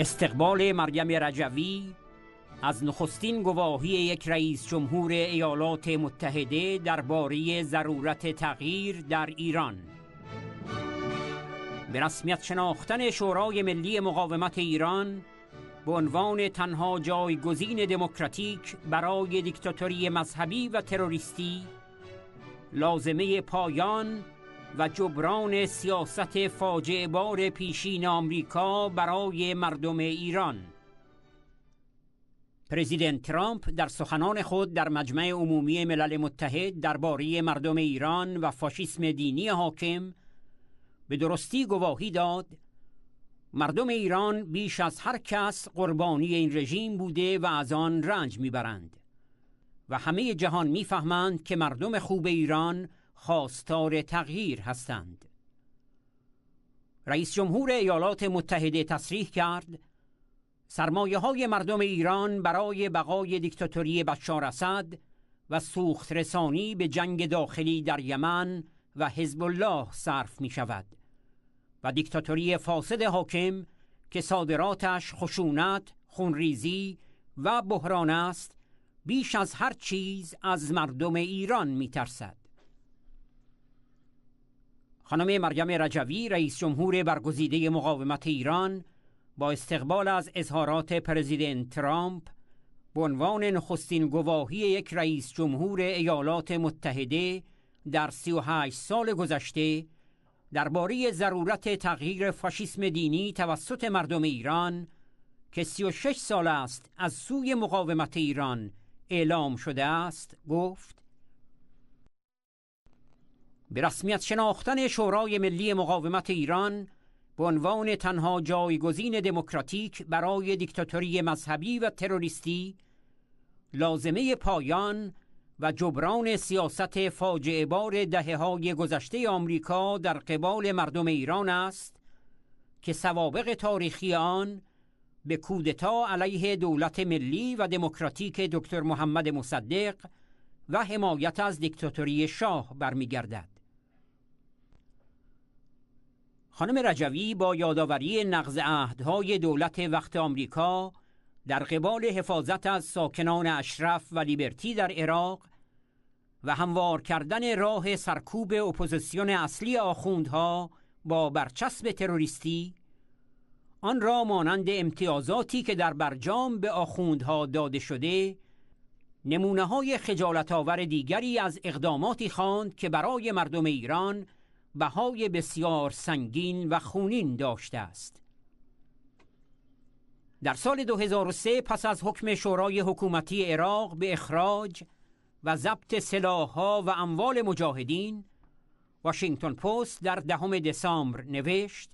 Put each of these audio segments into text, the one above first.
استقبال مریم رجوی از نخستین گواهی یک رئیس جمهور ایالات متحده درباره ضرورت تغییر در ایران. به رسمیت شناختن شورای ملی مقاومت ایران به عنوان تنها جایگزین دموکراتیک برای دیکتاتوری مذهبی و تروریستی، لازمه پایان و جبران سیاست فاجعه بار پیشین آمریکا برای مردم ایران. پرزیدنت ترامپ در سخنان خود در مجمع عمومی ملل متحد درباره مردم ایران و فاشیسم دینی حاکم به درستی گواهی داد مردم ایران بیش از هر کس قربانی این رژیم بوده و از آن رنج میبرند و همه جهان میفهمند که مردم خوب ایران خواستار تغییر هستند. رئیس جمهور ایالات متحده تصریح کرد سرمایه‌های مردم ایران برای بقای دیکتاتوری بشار اسد و سوخت رسانی به جنگ داخلی در یمن و حزب الله صرف می شود و دیکتاتوری فاسد حاکم که صادراتش خشونت، خونریزی و بحران است، بیش از هر چیز از مردم ایران می ترسد. خانم مریم رجوی رئیس جمهور برگزیده مقاومت ایران با استقبال از اظهارات پرزیدنت ترامپ به عنوان نخستین گواهی یک رئیس جمهور ایالات متحده در 38 سال گذشته درباره ضرورت تغییر فاشیسم دینی توسط مردم ایران که 36 سال است از سوی مقاومت ایران اعلام شده است گفت: به رسمیت شناختن شورای ملی مقاومت ایران به عنوان تنها جایگزین دموکراتیک برای دیکتاتوری مذهبی و تروریستی، لازمه پایان و جبران سیاست فاجعه بار دهه‌های گذشته آمریکا در قبال مردم ایران است که سوابق تاریخی آن به کودتا علیه دولت ملی و دموکراتیک دکتر محمد مصدق و حمایت از دیکتاتوری شاه برمیگردد. خانم رجوی با یادآوری نقض عهدهای دولت وقت آمریکا در قبال حفاظت از ساکنان اشرف و لیبرتی در عراق و هموار کردن راه سرکوب اپوزیسیون اصلی آخوندها با برچسب تروریستی، آن را مانند امتیازاتی که در برجام به آخوندها داده شده نمونه‌های خجالت‌آور دیگری از اقداماتی خواند که برای مردم ایران بهای بسیار سنگین و خونین داشته است. در سال 2003 پس از حکم شورای حکومتی عراق به اخراج و ضبط سلاح‌ها و اموال مجاهدین، واشنگتن پست در 10 دسامبر نوشت: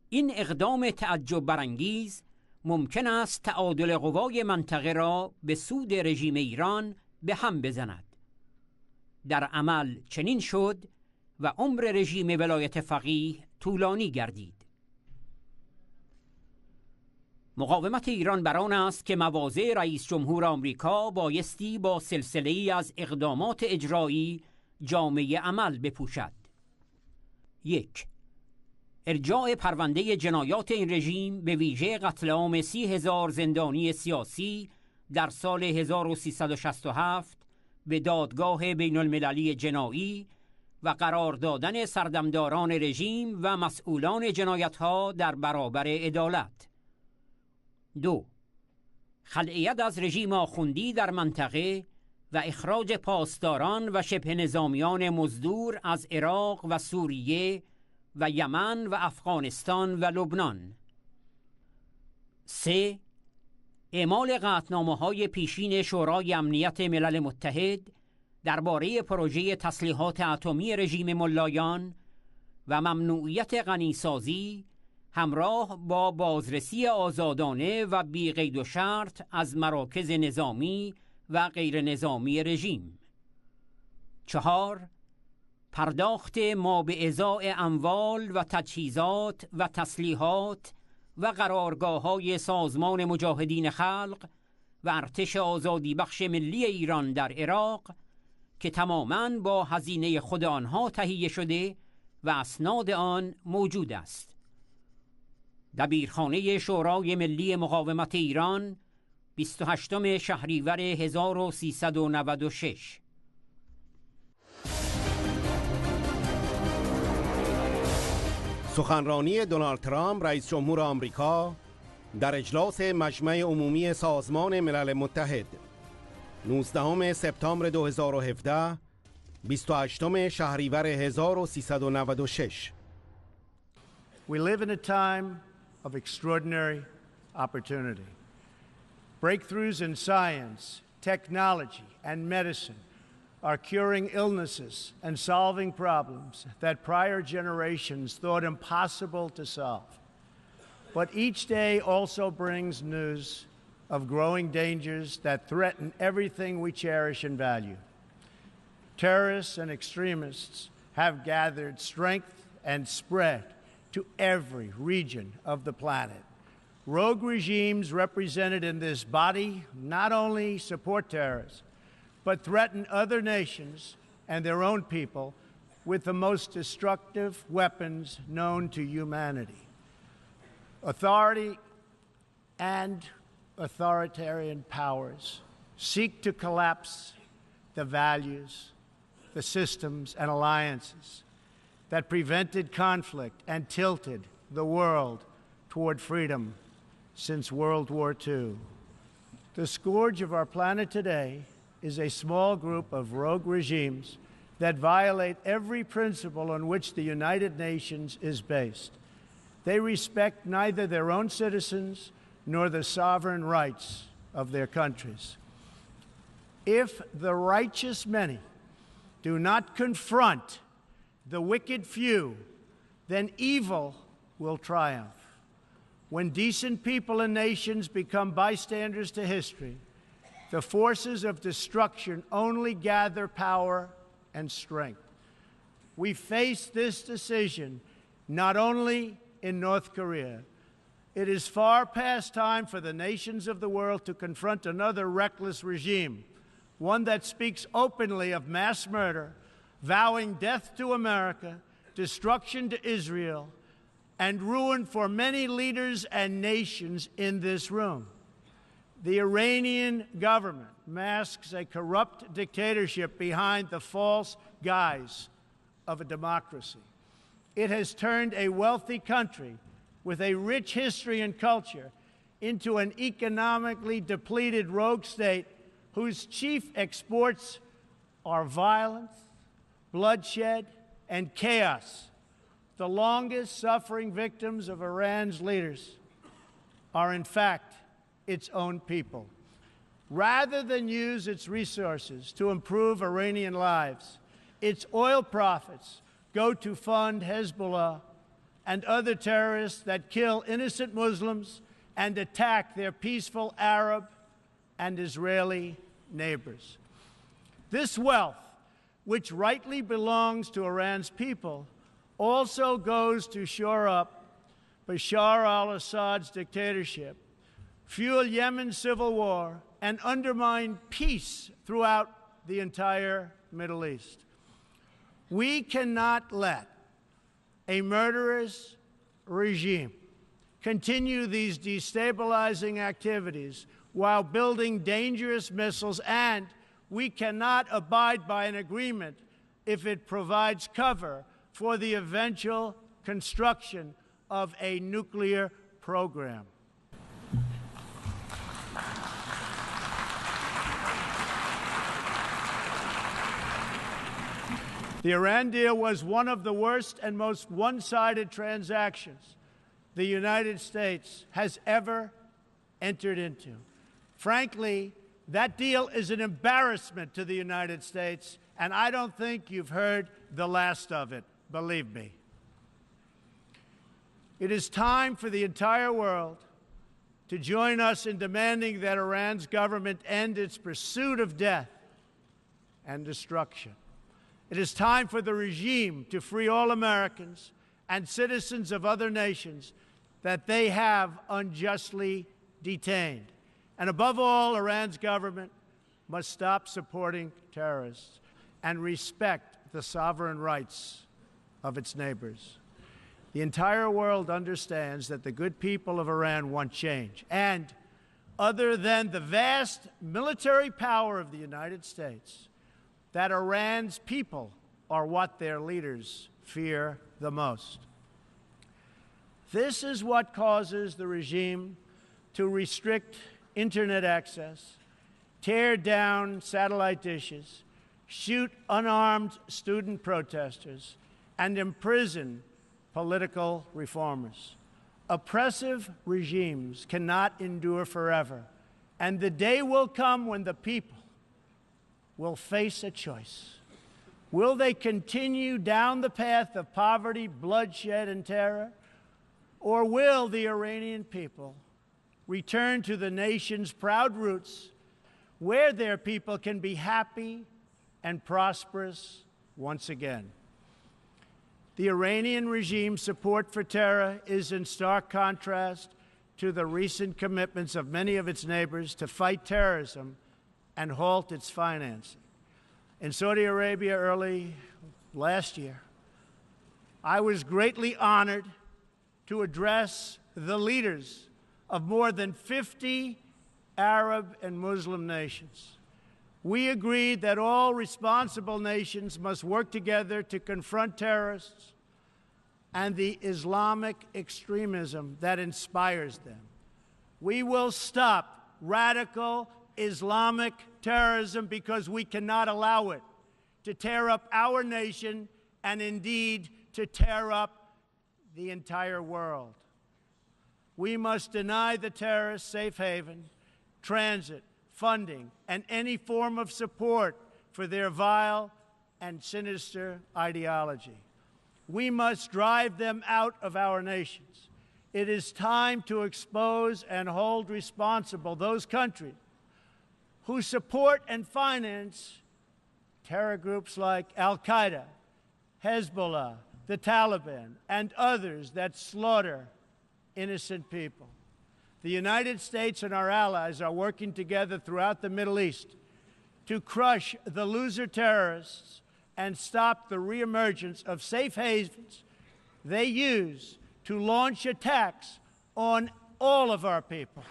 این اقدام تعجب برانگیز ممکن است تعادل قوای منطقه را به سود رژیم ایران به هم بزند. در عمل چنین شد و عمر رژیم ولایت فقیه طولانی گردید. مقاومت ایران بر آن است که مواضع رئیس جمهور آمریکا بایستی با سلسله‌ای از اقدامات اجرایی جامه عمل بپوشد. 1. ارجاع پرونده جنایات این رژیم به ویژه قتل عام 30,000 زندانی سیاسی در سال 1367 به دادگاه بین المللی جنایی و قرار دادن سردمداران رژیم و مسئولان جنایت‌ها در برابر عدالت. 2. خلع از رژیم آخوندی در منطقه و اخراج پاسداران و شبه نظامیان مزدور از عراق و سوریه و یمن و افغانستان و لبنان. 3. اعمال قطعنامه‌های پیشین شورای امنیت ملل متحد درباره پروژه تسلیحات اتمی رژیم ملایان و ممنوعیت غنیسازی همراه با بازرسی آزادانه و بی قید و شرط از مراکز نظامی و غیر نظامی رژیم. 4. پرداخت ما به ازاء اموال و تجهیزات و تسلیحات و قرارگاه‌های سازمان مجاهدین خلق و ارتش آزادی بخش ملی ایران در عراق که تماماً با هزینه خود آنها تهیه شده و اسناد آن موجود است. دبیرخانه شورای ملی مقاومت ایران 28 شهریور 1396. سخنرانی دونالد ترامپ رئیس جمهور آمریکا در اجلاس مجمع عمومی سازمان ملل متحد 19 سپتامبر 2017 28 شهریور 1396. We live in a time of extraordinary opportunity. Breakthroughs in science, technology, and medicine are curing illnesses and solving problems that prior generations thought impossible to solve. But each day also brings news of growing dangers that threaten everything we cherish and value. Terrorists and extremists have gathered strength and spread to every region of the planet. Rogue regimes represented in this body not only support terrorists, but threaten other nations and their own people with the most destructive weapons known to humanity. Authority and authoritarian powers seek to collapse the values, the systems, and alliances that prevented conflict and tilted the world toward freedom since World War II. The scourge of our planet today is a small group of rogue regimes that violate every principle on which the United Nations is based. They respect neither their own citizens nor the sovereign rights of their countries. If the righteous many do not confront the wicked few, then evil will triumph. When decent people and nations become bystanders to history, the forces of destruction only gather power and strength. We face this decision not only in North Korea. It is far past time for the nations of the world to confront another reckless regime, one that speaks openly of mass murder, vowing death to America, destruction to Israel, and ruin for many leaders and nations in this room. The Iranian government masks a corrupt dictatorship behind the false guise of a democracy. It has turned a wealthy country with a rich history and culture into an economically depleted rogue state whose chief exports are violence, bloodshed, and chaos. The longest suffering victims of Iran's leaders are, in fact, its own people. Rather than use its resources to improve Iranian lives, its oil profits go to fund Hezbollah and other terrorists that kill innocent Muslims and attack their peaceful Arab and Israeli neighbors. This wealth, which rightly belongs to Iran's people, also goes to shore up Bashar al-Assad's dictatorship, fuel Yemen's civil war, and undermine peace throughout the entire Middle East. We cannot let a murderous regime continue these destabilizing activities while building dangerous missiles, and we cannot abide by an agreement if it provides cover for the eventual construction of a nuclear program. The Iran deal was one of the worst and most one-sided transactions the United States has ever entered into. Frankly, that deal is an embarrassment to the United States, and I don't think you've heard the last of it, believe me. It is time for the entire world to join us in demanding that Iran's government end its pursuit of death and destruction. It is time for the regime to free all Americans and citizens of other nations that they have unjustly detained. And above all, Iran's government must stop supporting terrorists and respect the sovereign rights of its neighbors. The entire world understands that the good people of Iran want change. And other than the vast military power of the United States, that Iran's people are what their leaders fear the most. This is what causes the regime to restrict internet access, tear down satellite dishes, shoot unarmed student protesters, and imprison political reformers. Oppressive regimes cannot endure forever, and the day will come when the people will face a choice. Will they continue down the path of poverty, bloodshed, and terror, or will the Iranian people return to the nation's proud roots, where their people can be happy and prosperous once again? The Iranian regime's support for terror is in stark contrast to the recent commitments of many of its neighbors to fight terrorism and halt its financing. In Saudi Arabia early last year, I was greatly honored to address the leaders of more than 50 Arab and Muslim nations. We agreed that all responsible nations must work together to confront terrorists and the Islamic extremism that inspires them. We will stop radical Islamic terrorism because we cannot allow it to tear up our nation and indeed to tear up the entire world. We must deny the terrorists safe haven, transit, funding, and any form of support for their vile and sinister ideology. We must drive them out of our nations. It is time to expose and hold responsible those countries who support and finance terror groups like Al-Qaeda, Hezbollah, the Taliban, and others that slaughter innocent people. The United States and our allies are working together throughout the Middle East to crush the loser terrorists and stop the reemergence of safe havens they use to launch attacks on all of our people.